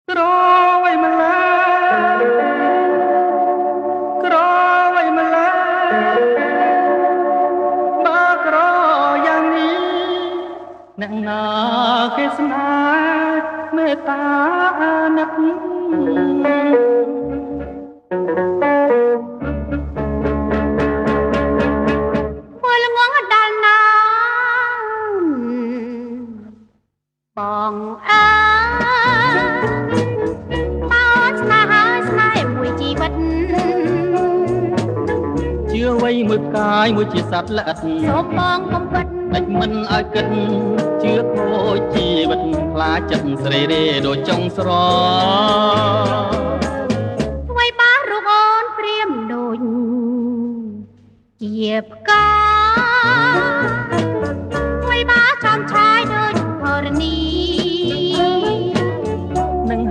ក្រវៃម្លាក្រវៃម្លាបើក្រយ៉ាងនេះអ្នកណាគេស្នេហ៍មេត្តានឹកមួយល្ងងដល់ណាបងអើមកស្នេហ៍ស្នេហ៍មួយជីវិតជឿវៃមួយផ្កាយមួយជាសត្វល្អិតសូមបងកុំពិតដាច់មិនឲ្យគិតជឿខូចជីវិតខ្លាចចិត្តស្រីរេដូចចុងស្រអ្វីបារូបអូនព្រាមដូចជាផ្កាអ្វីបាចំឆាយដូចធរណី